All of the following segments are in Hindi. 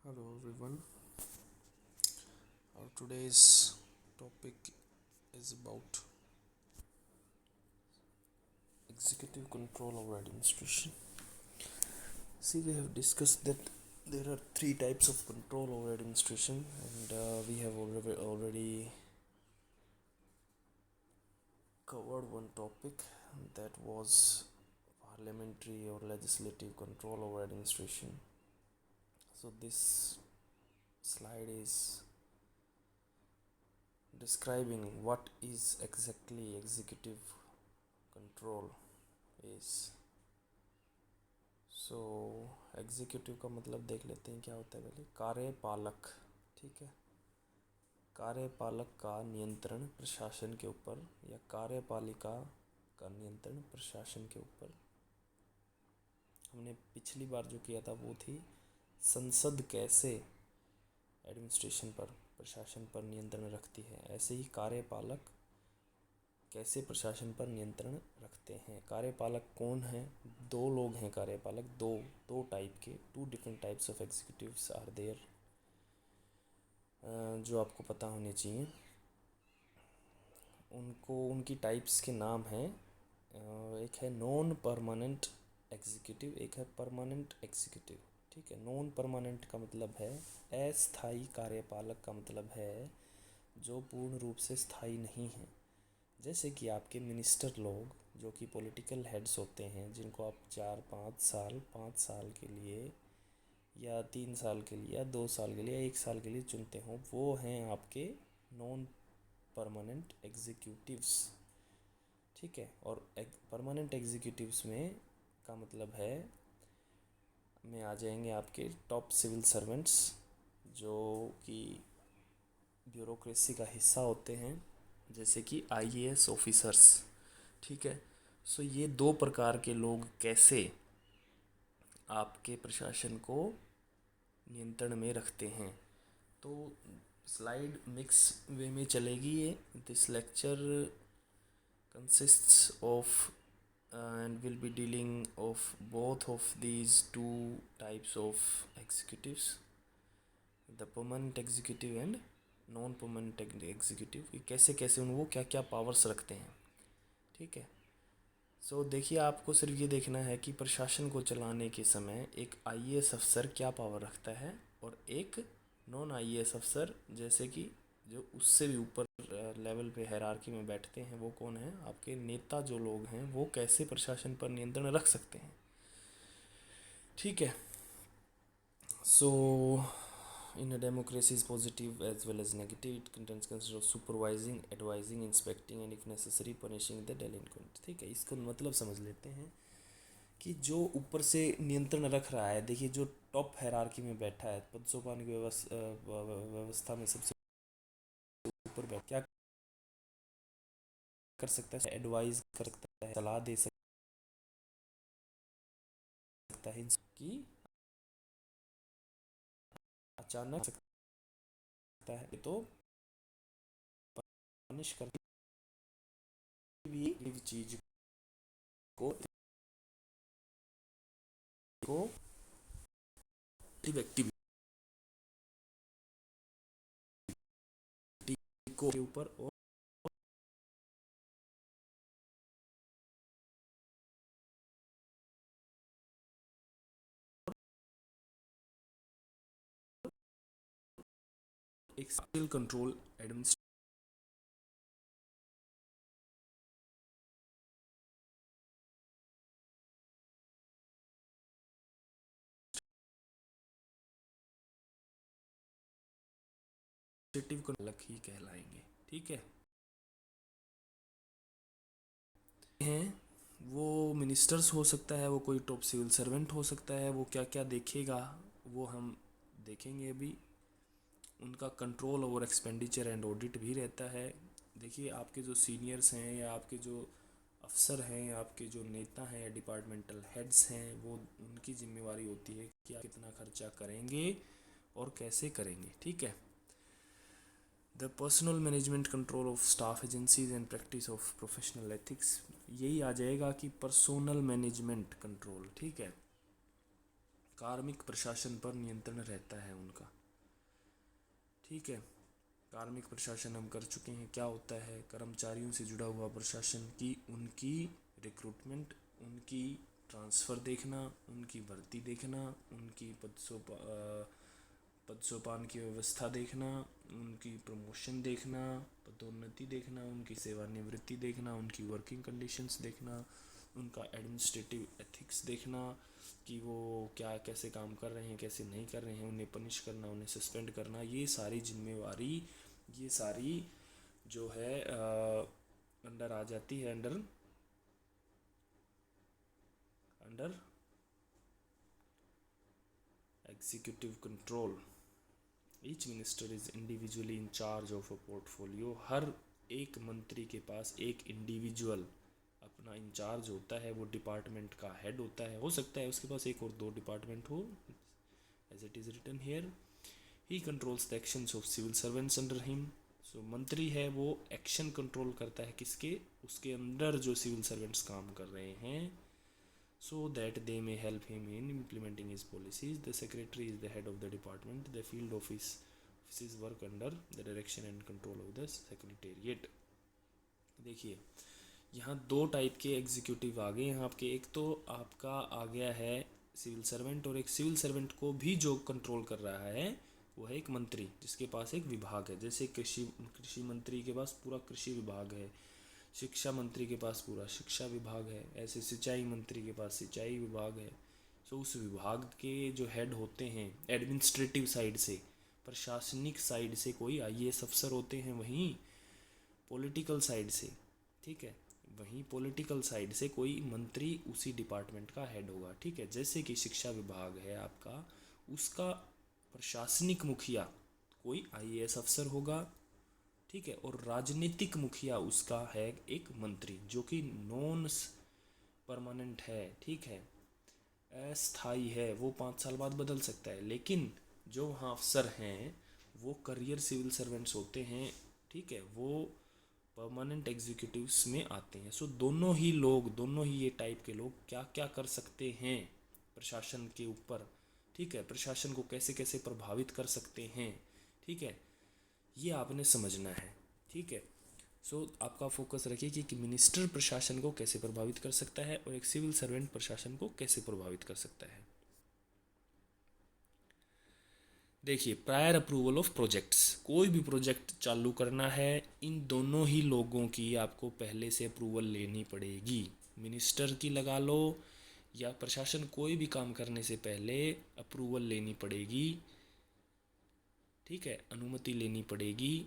Hello everyone. Our today's topic is about executive control over administration. See, we have discussed that there are three types of control over administration, and we have already covered one topic that was parliamentary or legislative control over administration. So, this slide is describing what is exactly executive control is. So executive का मतलब देख लेते हैं क्या होता है पहले। कार्यपालक, ठीक है। कार्यपालक का नियंत्रण प्रशासन के ऊपर या कार्यपालिका का नियंत्रण प्रशासन के ऊपर। हमने पिछली बार जो किया था वो थी संसद कैसे एडमिनिस्ट्रेशन पर, प्रशासन पर नियंत्रण रखती है। ऐसे ही कार्यपालक कैसे प्रशासन पर नियंत्रण रखते हैं। कार्यपालक कौन है? दो लोग हैं कार्यपालक, दो टाइप के, two different types of executives are there, जो आपको पता होने चाहिए। उनकी टाइप्स के नाम हैं, एक है नॉन परमानेंट एग्जीक्यूटिव, एक है परमानेंट एग्जीक्यूटिव, ठीक है। नॉन परमानेंट का मतलब है अस्थायी कार्यपालक, का मतलब है जो पूर्ण रूप से स्थायी नहीं है। जैसे कि आपके मिनिस्टर लोग जो कि पॉलिटिकल हेड्स होते हैं, जिनको आप 4-5 साल, 5 साल के लिए या 3 साल के लिए या 2 साल के लिए या 1 साल के लिए चुनते हों, वो हैं आपके नॉन परमानेंट एग्जीक्यूटिव्स, ठीक है। और परमानेंट एग्जीक्यूटिव्स में का मतलब है में आ जाएंगे आपके टॉप सिविल सर्वेंट्स, जो कि ब्यूरोक्रेसी का हिस्सा होते हैं, जैसे कि आईएएस ऑफिसर्स, ठीक है। सो ये दो प्रकार के लोग कैसे आपके प्रशासन को नियंत्रण में रखते हैं। तो स्लाइड मिक्स वे में चलेगी ये। This lecture consists of and will be dealing of both of these two types of executives, the permanent executive and non permanent executive, कैसे कैसे वो क्या क्या पावर्स रखते हैं, ठीक है। सो देखिए, आपको सिर्फ ये देखना है कि प्रशासन को चलाने के समय एक आईएएस अफसर क्या पावर रखता है और एक नॉन आईएएस अफसर, जैसे कि जो उससे भी ऊपर लेवल पे हायरार्की में बैठते हैं, वो कौन है? आपके नेता जो लोग हैं, वो कैसे प्रशासन पर नियंत्रण रख सकते हैं, ठीक है। सो in a democracy is positive as well as negative. It contains concept of supervising, advising, inspecting and if necessary punishing the delinquent, ठीक है। इसको मतलब समझ लेते हैं कि जो ऊपर से नियंत्रण रख रहा है, देखिए जो टॉप हायरार्की में बैठा है, पदसोपान की व्यवस्था में सबसे ऊपर बैठ क्या कर सकता है? एडवाइस कर सकता है, सलाह दे सकता है कि अचानक सकता है तो पनिश कर भी चीज को व्यक्ति के ऊपर और एक कंट्रोल एडमिनिस्ट्रेटिव को अलग ही कहलाएंगे, ठीक है। हैं वो मिनिस्टर्स हो सकता है, वो कोई टॉप सिविल सर्वेंट हो सकता है, वो क्या क्या देखेगा वो हम देखेंगे अभी। उनका control over expenditure and audit भी रहता है। देखिए, आपके जो सीनियर्स हैं या आपके जो अफसर हैं या आपके जो नेता हैं या डिपार्टमेंटल हेड्स हैं, वो उनकी जिम्मेवारी होती है कि आप कितना खर्चा करेंगे और कैसे करेंगे, ठीक है। The personal management control of staff agencies and practice of professional ethics, यही आ जाएगा कि पर्सनल मैनेजमेंट कंट्रोल, ठीक है। कार्मिक प्रशासन पर नियंत्रण रहता है उनका। ठीक है, कार्मिक प्रशासन हम कर चुके हैं। क्या होता है? कर्मचारियों से जुड़ा हुआ प्रशासन की उनकी रिक्रूटमेंट, उनकी ट्रांसफ़र देखना, उनकी भर्ती देखना, उनकी पदसोपान की व्यवस्था देखना, उनकी प्रमोशन देखना, पदोन्नति देखना, उनकी सेवानिवृत्ति देखना, उनकी वर्किंग कंडीशंस देखना, उनका एडमिनिस्ट्रेटिव एथिक्स देखना कि वो क्या कैसे काम कर रहे हैं, कैसे नहीं कर रहे हैं, उन्हें पनिश करना, उन्हें सस्पेंड करना, ये सारी जिम्मेवारी, ये सारी जो है अंडर आ जाती है, under executive control. Each minister is individually in charge of a portfolio. हर एक मंत्री के पास एक इंडिविजुअल अपना इंचार्ज होता है, वो डिपार्टमेंट का हेड होता है। हो सकता है उसके पास एक और दो डिपार्टमेंट हो, as it is written here. He controls the actions of civil servants under him. So मंत्री है वो एक्शन कंट्रोल करता है किसके? उसके अंदर जो सिविल सर्वेंट्स काम कर रहे हैं, so that they may help him in implementing his policies. The secretary is the head of the department. The field offices work under the direction and control of the secretariat. देखिए, यहाँ दो टाइप के एग्जीक्यूटिव आ गए हैं आपके। एक तो आपका आ गया है सिविल सर्वेंट, और एक सिविल सर्वेंट को भी जो कंट्रोल कर रहा है वो है एक मंत्री, जिसके पास एक विभाग है। जैसे कृषि मंत्री के पास पूरा कृषि विभाग है, शिक्षा मंत्री के पास पूरा शिक्षा विभाग है, ऐसे सिंचाई मंत्री के पास सिंचाई विभाग है। सो उस विभाग के जो हेड होते हैं एडमिनिस्ट्रेटिव साइड से, प्रशासनिक साइड से कोई आईएएस अफसर होते हैं, वहीं पॉलिटिकल साइड से, ठीक है, वहीं पॉलिटिकल साइड से कोई मंत्री उसी डिपार्टमेंट का हेड होगा। ठीक है, जैसे कि शिक्षा विभाग है आपका, उसका प्रशासनिक मुखिया कोई आईएएस अफसर होगा। ठीक है, और राजनीतिक मुखिया उसका है एक मंत्री, जो कि नॉन परमानेंट है। ठीक है, अस्थाई है, वो 5 साल बाद बदल सकता है। लेकिन जो वहाँ अफसर हैं वो करियर सिविल सर्वेंट्स होते हैं। ठीक है, वो परमानेंट एग्जीक्यूटिव्स में आते हैं। सो दोनों ही लोग, दोनों ही ये टाइप के लोग क्या क्या कर सकते हैं प्रशासन के ऊपर। ठीक है, प्रशासन को कैसे कैसे प्रभावित कर सकते हैं। ठीक है, ये आपने समझना है। ठीक है, सो आपका फोकस रखिए कि मिनिस्टर प्रशासन को कैसे प्रभावित कर सकता है और एक सिविल सर्वेंट प्रशासन को कैसे प्रभावित कर सकता है। देखिए, प्रायर अप्रूवल ऑफ प्रोजेक्ट्स, कोई भी प्रोजेक्ट चालू करना है, इन दोनों ही लोगों की आपको पहले से अप्रूवल लेनी पड़ेगी। मिनिस्टर की लगा लो या प्रशासन, कोई भी काम करने से पहले अप्रूवल लेनी पड़ेगी। ठीक है, अनुमति लेनी पड़ेगी,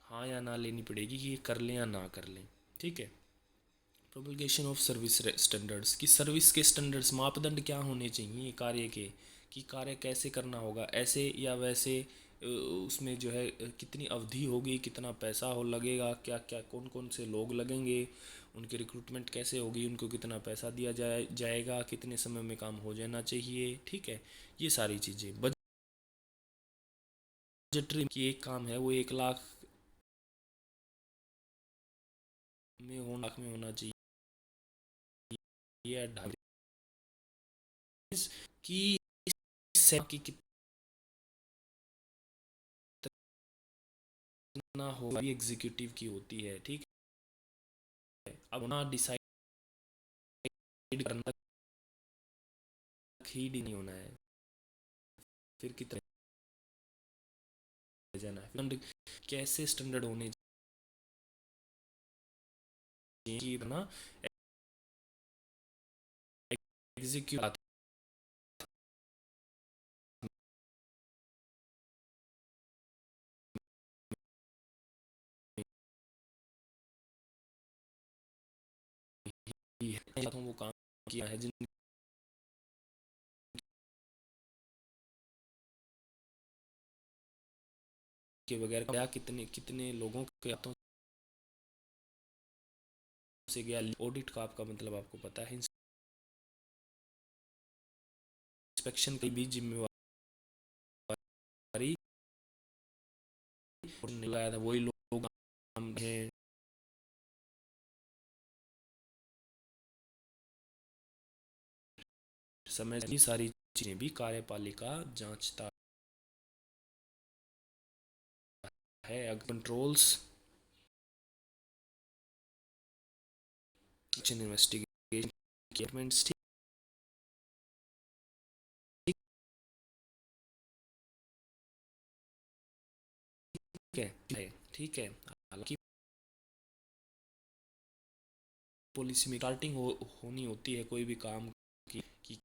हाँ या ना लेनी पड़ेगी कि ये कर लें या ना कर लें। ठीक है, प्रोपगेशन ऑफ सर्विस स्टैंडर्ड्स, की सर्विस के स्टैंडर्ड्स, मापदंड क्या होने चाहिए कार्य के, कि कार्य कैसे करना होगा, ऐसे या वैसे, उसमें जो है कितनी अवधि होगी, कितना पैसा हो लगेगा, क्या क्या कौन कौन से लोग लगेंगे, उनकी रिक्रूटमेंट कैसे होगी, उनको कितना पैसा दिया जाएगा, कितने समय में काम हो जाना चाहिए। ठीक है, ये सारी चीज़ें। बजटरी की एक काम है वो 1 लाख में होना चाहिए, या 2.5 की कितना हो एग्जीक्यूटिव की होती है। ठीक है, अब ना डिसाइड करना ही नहीं होना है, फिर कितने जाना है, कैसे स्टैंडर्ड होने चाहिए ना एग्जीक्यूट है, वो काम किया है जिनके वगैरह, या कितने कितने लोगों के हाथों से गया। ऑडिट का आपका मतलब आपको पता है, इंस्पेक्शन की भी जिम्मेवारी लगाया था वही लोग हैं। समय की सारी चीज़ें भी कार्यपालिका जांचता है। कंट्रोल्स इन्वेस्टिगेशन, ठीक है। हालांकि पॉलिसी में स्टार्टिंग होनी होती है कोई भी काम की कि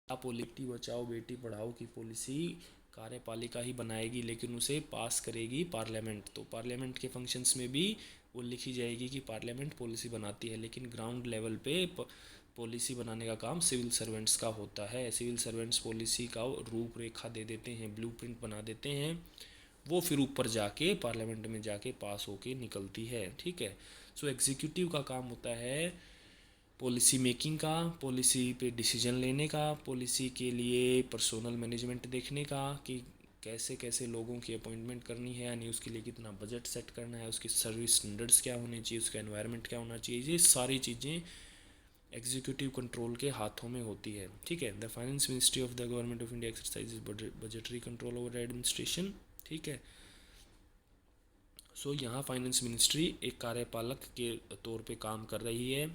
बेटी बचाओ बेटी पढ़ाओ की पॉलिसी कार्यपालिका ही बनाएगी, लेकिन उसे पास करेगी पार्लियामेंट। तो पार्लियामेंट के फंक्शंस में भी वो लिखी जाएगी कि पार्लियामेंट पॉलिसी बनाती है, लेकिन ग्राउंड लेवल पे पॉलिसी बनाने का काम सिविल सर्वेंट्स का होता है। सिविल सर्वेंट्स पॉलिसी का रूपरेखा दे देते हैं, ब्लूप्रिंट बना देते हैं, वो फिर ऊपर जाके पार्लियामेंट में जाके पास होके निकलती है। ठीक है। सो एग्जीक्यूटिव का काम होता है पॉलिसी मेकिंग का, पॉलिसी पे डिसीजन लेने का, पॉलिसी के लिए पर्सोनल मैनेजमेंट देखने का कि कैसे कैसे लोगों की अपॉइंटमेंट करनी है, यानी उसके लिए कितना बजट सेट करना है, उसकी सर्विस स्टैंडर्ड्स क्या होने चाहिए, उसका एनवायरनमेंट क्या होना चाहिए, ये सारी चीज़ें एग्जीक्यूटिव कंट्रोल के हाथों में होती है। ठीक है। The finance ministry of the government of India exercise budgetary control over administration. ठीक है। सो यहाँ फाइनेंस मिनिस्ट्री एक कार्यपालक के तौर पे काम कर रही है।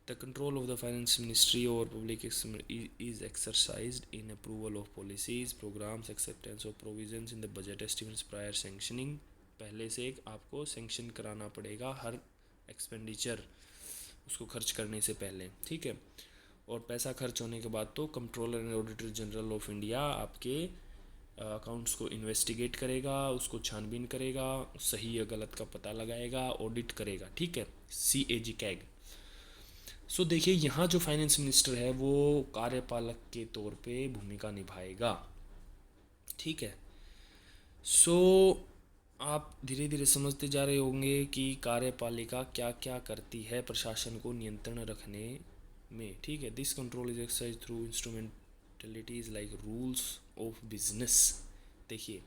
The control of the finance ministry over public is exercised in approval of policies, programs, acceptance of provisions in the budget estimates prior sanctioning। पहले से एक आपको सैंक्शन कराना पड़ेगा हर एक्सपेंडिचर, उसको खर्च करने से पहले। ठीक है। और पैसा खर्च होने के बाद तो controller and auditor general of India आपके अकाउंट्स को इन्वेस्टिगेट करेगा, उसको छानबीन करेगा, सही या गलत का पता लगाएगा, ऑडिट करेगा। ठीक है। CAG CAG. सो देखिए यहाँ जो फाइनेंस मिनिस्टर है वो कार्यपालक के तौर पे भूमिका निभाएगा। ठीक है। सो आप धीरे धीरे समझते जा रहे होंगे कि कार्यपालिका क्या क्या करती है प्रशासन को नियंत्रण रखने में। ठीक है। This control is exercise through instrumentalities like rules of business. देखिए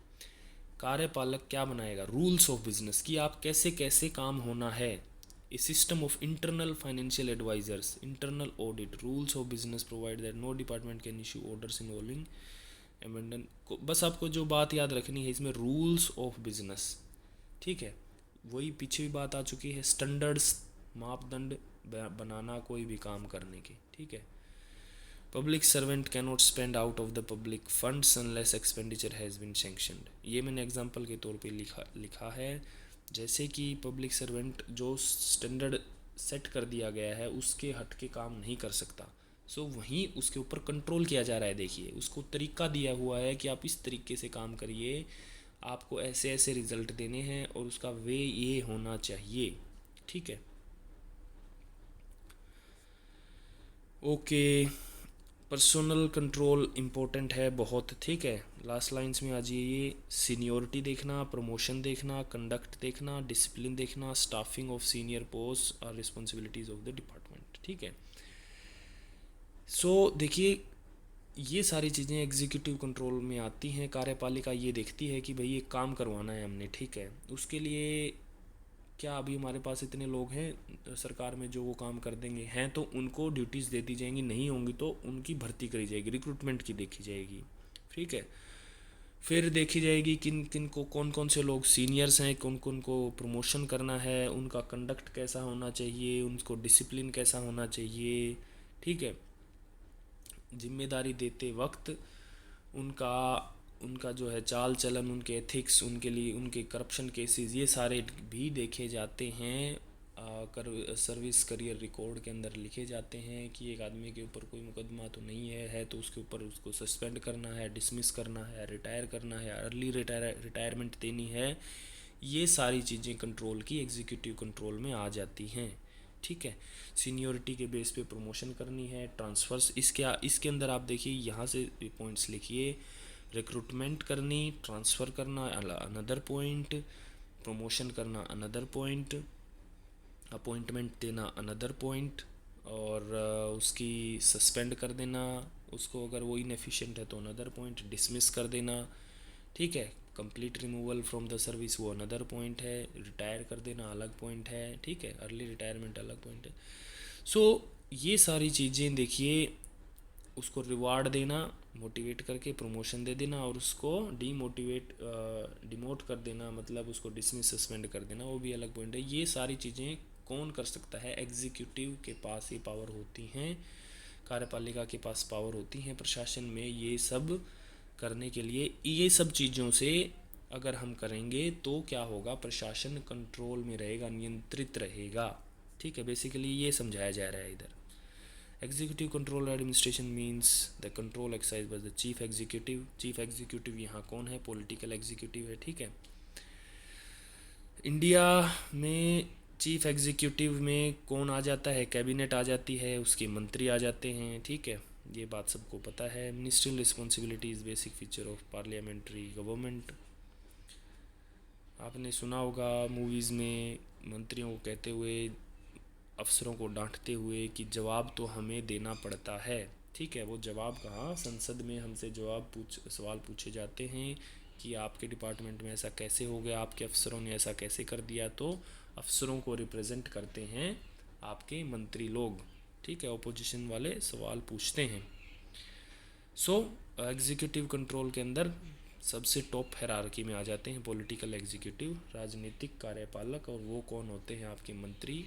कार्यपालक क्या बनाएगा, रूल्स ऑफ बिजनेस कि आप कैसे कैसे काम होना है। A system of internal financial advisers, internal audit, rules of business provide that no department can issue orders involving एमेंडन को। बस आपको जो बात याद रखनी है इसमें, रूल्स ऑफ बिजनेस। ठीक है। वही पीछे भी बात आ चुकी है, स्टैंडर्ड्स, मापदंड बनाना कोई भी काम करने के। ठीक है। Public servant cannot spend out of the public funds unless expenditure has been sanctioned. ये मैंने एग्जांपल के तौर पे लिखा है। जैसे कि पब्लिक सर्वेंट जो स्टैंडर्ड सेट कर दिया गया है उसके हट के काम नहीं कर सकता। सो वहीं उसके ऊपर कंट्रोल किया जा रहा है। देखिए उसको तरीका दिया हुआ है कि आप इस तरीके से काम करिए, आपको ऐसे ऐसे रिजल्ट देने हैं और उसका वे ये होना चाहिए। ठीक है। ओके। पर्सनल कंट्रोल इम्पोर्टेंट है बहुत। ठीक है। लास्ट लाइंस में आ जाइए, सीनियोरिटी देखना, प्रमोशन देखना, कंडक्ट देखना, डिसिप्लिन देखना, स्टाफिंग ऑफ सीनियर पोस्ट और रिस्पॉन्सिबिलिटीज़ ऑफ द डिपार्टमेंट। ठीक है। सो देखिए ये सारी चीज़ें एग्जीक्यूटिव कंट्रोल में आती हैं। कार्यपालिका ये देखती है कि भाई ये काम करवाना है हमने। ठीक है। उसके लिए क्या अभी हमारे पास इतने लोग हैं सरकार में जो वो काम कर देंगे, हैं तो उनको ड्यूटीज़ दे दी जाएंगी, नहीं होंगी तो उनकी भर्ती करी जाएगी, रिक्रूटमेंट की देखी जाएगी। ठीक है। फिर देखी जाएगी किन किन को, कौन कौन से लोग सीनियर्स हैं, कौन कौन को प्रमोशन करना है, उनका कंडक्ट कैसा होना चाहिए, उनको डिसिप्लिन कैसा होना चाहिए। ठीक है। जिम्मेदारी देते वक्त उनका उनका जो है चाल चलन, उनके एथिक्स, उनके लिए उनके करप्शन केसेस, ये सारे भी देखे जाते हैं। सर्विस करियर रिकॉर्ड के अंदर लिखे जाते हैं कि एक आदमी के ऊपर कोई मुकदमा तो नहीं है तो उसके ऊपर उसको सस्पेंड करना है, डिसमिस करना है, रिटायर करना है, अर्ली रिटायरमेंट देनी है। ये सारी चीज़ें कंट्रोल की एग्जीक्यूटिव कंट्रोल में आ जाती हैं। ठीक है। सीनियोरिटी के बेस पे प्रमोशन करनी है, ट्रांसफ़र्स, इसके अंदर आप देखिए यहाँ से पॉइंट्स लिखिए, रिक्रूटमेंट करनी, ट्रांसफ़र करना अनदर पॉइंट, प्रमोशन करना अनदर पॉइंट, अपॉइंटमेंट देना अनदर पॉइंट, और उसकी सस्पेंड कर देना उसको अगर वो इनएफिशिएंट है तो अनदर पॉइंट, डिसमिस कर देना। ठीक है। Complete removal from the service वो अनदर पॉइंट है, रिटायर कर देना अलग पॉइंट है। ठीक है। अर्ली रिटायरमेंट अलग पॉइंट है। सो ये सारी चीज़ें देखिए उसको रिवार्ड देना, मोटिवेट करके प्रमोशन दे देना, और उसको डिमोट कर देना, मतलब उसको डिसमिस सस्पेंड कर देना, वो भी अलग पॉइंट है। ये सारी चीज़ें कौन कर सकता है? एग्जीक्यूटिव के पास ये पावर होती हैं, कार्यपालिका के पास पावर होती हैं प्रशासन में ये सब करने के लिए। ये सब चीज़ों से अगर हम करेंगे तो क्या होगा? प्रशासन कंट्रोल में रहेगा, नियंत्रित रहेगा। ठीक है, बेसिकली ये समझाया जा रहा है इधर। Executive control administration means the control exercise by the chief executive. Chief executive यहाँ कौन है? पॉलिटिकल एग्जीक्यूटिव है। ठीक है, इंडिया में चीफ एग्जीक्यूटिव में कौन आ जाता है? कैबिनेट आ जाती है, उसके मंत्री आ जाते हैं। ठीक है, ये बात सबको पता है। Ministerial responsibility is basic feature of parliamentary government. आपने सुना होगा मूवीज़ में मंत्रियों को कहते हुए, अफसरों को डांटते हुए कि जवाब तो हमें देना पड़ता है। ठीक है, वो जवाब कहाँ? संसद में हमसे सवाल पूछे जाते हैं कि आपके डिपार्टमेंट में ऐसा कैसे हो गया, आपके अफसरों ने ऐसा कैसे कर दिया। तो अफसरों को रिप्रेजेंट करते हैं आपके मंत्री लोग। ठीक है, ओपोजिशन वाले सवाल पूछते हैं। सो एग्जीक्यूटिव कंट्रोल के अंदर सबसे टॉप हायरार्की में आ जाते हैं पॉलिटिकल एग्जीक्यूटिव, राजनीतिक कार्यपालक, और वो कौन होते हैं? आपके मंत्री।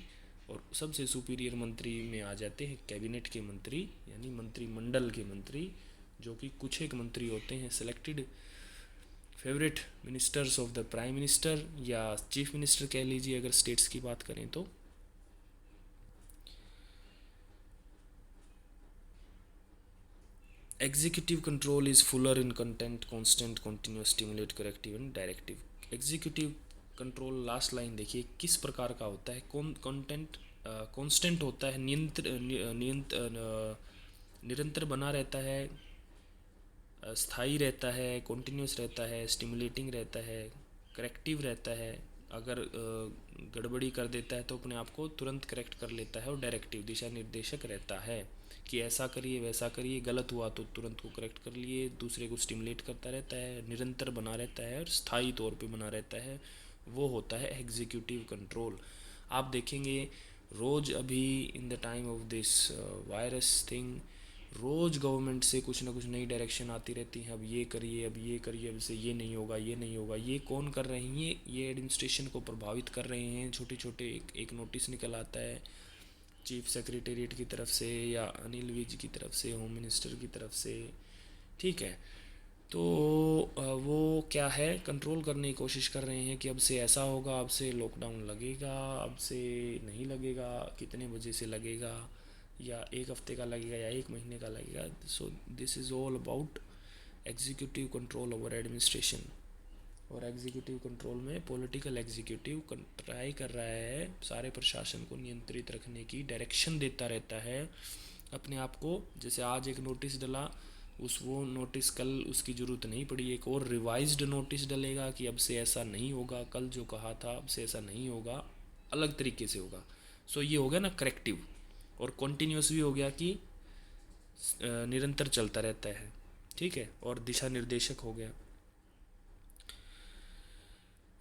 और सबसे सुपीरियर मंत्री में आ जाते हैं कैबिनेट के मंत्री, यानी मंत्रिमंडल के मंत्री, जो कि कुछ एक मंत्री होते हैं selected favourite ministers of the prime minister, या चीफ मिनिस्टर कह लीजिए अगर स्टेट्स की बात करें तो। Executive control is Fuller in content, constant, continuous, stimulate, corrective and directive. Executive control last line देखिए किस प्रकार का होता है। कंटेंट कांस्टेंट होता है, निरंतर बना रहता है, स्थायी रहता है, कॉन्टीन्यूस रहता है, स्टिमुलेटिंग रहता है, करेक्टिव रहता है। अगर गड़बड़ी कर देता है तो अपने आप को तुरंत करेक्ट कर लेता है। और डायरेक्टिव दिशा निर्देशक रहता है कि ऐसा करिए वैसा करिए, गलत हुआ तो तुरंत को करेक्ट कर लिए, दूसरे को स्टिमुलेट करता रहता है, निरंतर बना रहता है और स्थायी तौर पे बना रहता है। वो होता है एग्जीक्यूटिव कंट्रोल। आप देखेंगे रोज़ अभी in the time of this virus thing, रोज़ गवर्नमेंट से कुछ ना कुछ नई डायरेक्शन आती रहती है। अब ये करिए, अब ये करिए, अब से ये नहीं होगा, ये नहीं होगा। ये कौन कर रहे हैं? ये एडमिनिस्ट्रेशन को प्रभावित कर रहे हैं। छोटे छोटे एक नोटिस निकल आता है चीफ सेक्रेटेरिएट की तरफ से, या अनिल विज की तरफ से, होम मिनिस्टर की तरफ से। ठीक है, तो वो क्या है? कंट्रोल करने की कोशिश कर रहे हैं कि अब से ऐसा होगा, अब से लॉकडाउन लगेगा, अब से नहीं लगेगा, कितने बजे से लगेगा, या एक हफ्ते का लगेगा या एक महीने का लगेगा। So this is all about executive control over administration. और एग्जीक्यूटिव कंट्रोल में पॉलिटिकल एग्जीक्यूटिव ट्राई कर रहा है सारे प्रशासन को नियंत्रित रखने की, डायरेक्शन देता रहता है अपने आप को। जैसे आज एक नोटिस डला, वो नोटिस कल उसकी ज़रूरत नहीं पड़ी, एक और रिवाइज्ड नोटिस डलेगा कि अब से ऐसा नहीं होगा, कल जो कहा था अब से ऐसा नहीं होगा, अलग तरीके से होगा। सो ये हो गया ना करेक्टिव। और कॉन्टीन्यूस भी हो गया कि निरंतर चलता रहता है। ठीक है, और दिशा निर्देशक हो गया।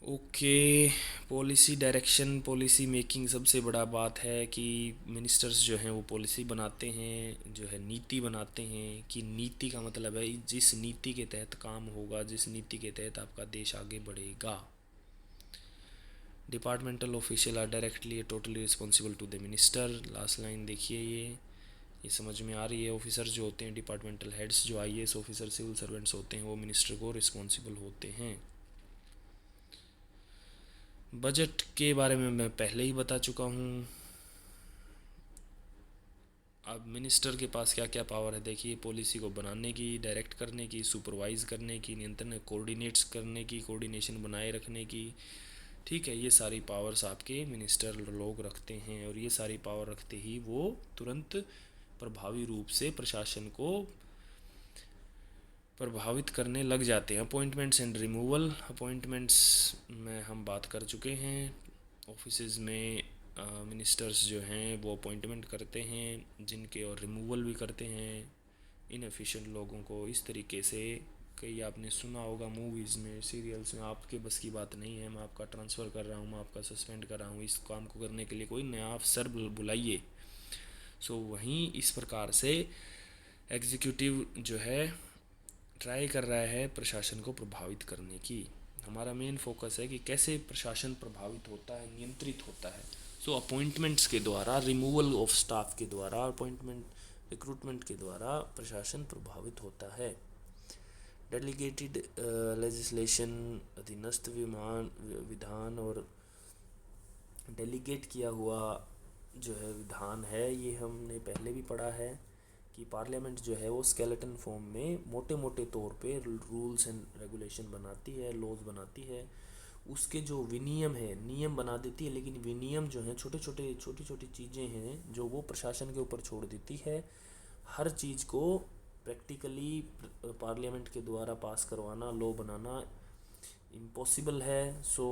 Okay, policy direction, policy making सबसे बड़ा बात है कि मिनिस्टर्स जो हैं वो पॉलिसी बनाते हैं, जो है नीति बनाते हैं। कि नीति का मतलब है जिस नीति के तहत काम होगा, जिस नीति के तहत आपका देश आगे बढ़ेगा। Departmental official are directly totally responsible to the minister. Last line देखिए, ये समझ में आ रही है। ऑफिसर जो होते हैं डिपार्टमेंटल हेड्स, जो आईएएस ऑफिसर, सिविल सर्वेंट्स होते हैं, वो मिनिस्टर को रिस्पॉन्सिबल होते हैं। बजट के बारे में मैं पहले ही बता चुका हूँ। अब मिनिस्टर के पास क्या क्या पावर है देखिए, पॉलिसी को बनाने की, डायरेक्ट करने की, सुपरवाइज करने की, नियंत्रण, कोऑर्डिनेट्स करने की, कोऑर्डिनेशन बनाए रखने की। ठीक है, ये सारी पावर्स आपके मिनिस्टर लोग रखते हैं, और ये सारी पावर रखते ही वो तुरंत प्रभावी रूप से प्रशासन को प्रभावित करने लग जाते हैं। अपॉइंटमेंट्स एंड रिमूवल, अपॉइंटमेंट्स में हम बात कर चुके हैं। ऑफिसेज में मिनिस्टर्स जो हैं वो अपॉइंटमेंट करते हैं जिनके, और रिमूवल भी करते हैं इनएफिशिएंट लोगों को। इस तरीके से कई आपने सुना होगा मूवीज़ में, सीरियल्स में, आपके बस की बात नहीं है, मैं आपका ट्रांसफ़र कर रहा हूँ, मैं आपका सस्पेंड कर रहा हूँ, इस काम को करने के लिए कोई नया अफसर बुलाइए। सो वहीं इस प्रकार से एग्जीक्यूटिव जो है ट्राई कर रहा है प्रशासन को प्रभावित करने की। हमारा मेन फोकस है कि कैसे प्रशासन प्रभावित होता है, नियंत्रित होता है। सो अपॉइंटमेंट्स के द्वारा, रिमूवल ऑफ स्टाफ के द्वारा, अपॉइंटमेंट रिक्रूटमेंट के द्वारा प्रशासन प्रभावित होता है। डेलीगेटेड लेजिस्लेशन, अधीनस्थ विधान और डेलीगेट किया हुआ जो है विधान है, ये हमने पहले भी पढ़ा है कि पार्लियामेंट जो है वो स्केलेटन फॉर्म में मोटे मोटे तौर पे रूल्स एंड रेगुलेशन बनाती है, लॉज बनाती है। उसके जो विनियम है, नियम बना देती है, लेकिन विनियम जो हैं छोटी छोटी चीज़ें हैं जो वो प्रशासन के ऊपर छोड़ देती है। हर चीज़ को प्रैक्टिकली पार्लियामेंट के द्वारा पास करवाना, लॉ बनाना इम्पॉसिबल है। सो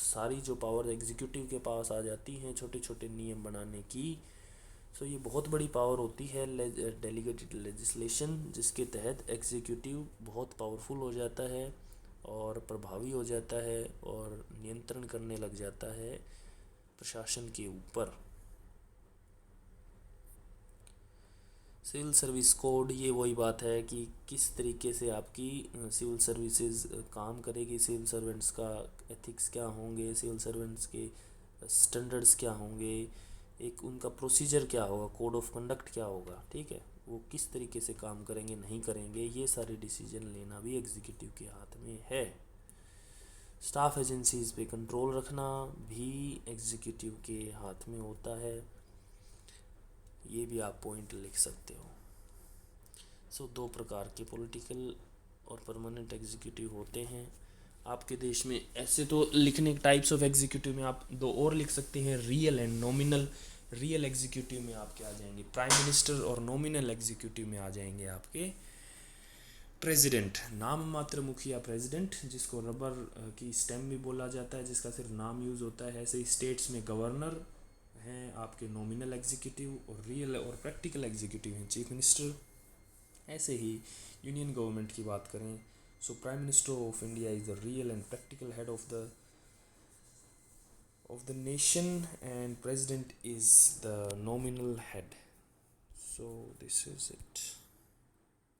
सारी जो पावर एग्जीक्यूटिव के पास आ जाती हैं छोटे छोटे नियम बनाने की। सो ये बहुत बड़ी पावर होती है डेलीगेटेड लेजिस्लेशन, जिसके तहत एग्जीक्यूटिव बहुत पावरफुल हो जाता है और प्रभावी हो जाता है और नियंत्रण करने लग जाता है प्रशासन के ऊपर। सिविल सर्विस कोड, ये वही बात है कि किस तरीके से आपकी सिविल सर्विसेज काम करेगी, सिविल सर्वेंट्स का एथिक्स क्या होंगे, सिविल सर्वेंट्स के स्टैंडर्ड्स क्या होंगे, एक उनका प्रोसीजर क्या होगा, कोड ऑफ कंडक्ट क्या होगा, ठीक है, वो किस तरीके से काम करेंगे, नहीं करेंगे, ये सारे डिसीजन लेना भी एग्जीक्यूटिव के हाथ में है। स्टाफ एजेंसीज पे कंट्रोल रखना भी एग्जीक्यूटिव के हाथ में होता है, ये भी आप पॉइंट लिख सकते हो। सो दो प्रकार के पॉलिटिकल और परमानेंट एग्जीक्यूटिव होते हैं आपके देश में। ऐसे तो लिखने टाइप्स ऑफ एग्जीक्यूटिव में आप दो और लिख सकते हैं, real and nominal. Real executive में आपके आ जाएंगे प्राइम मिनिस्टर, और नॉमिनल एग्जीक्यूटिव में आ जाएंगे आपके प्रेसिडेंट, नाम मात्र मुखिया प्रेसिडेंट, जिसको रबर की स्टेम भी बोला जाता है, जिसका सिर्फ नाम यूज़ होता है। ऐसे ही स्टेट्स में गवर्नर हैं आपके नॉमिनल एग्जीक्यूटिव, और रियल और प्रैक्टिकल एग्जीक्यूटिव हैं चीफ मिनिस्टर। ऐसे ही यूनियन गवर्नमेंट की बात करें, so prime minister of India is the real and practical head of the nation, and president is the nominal head. So this is it.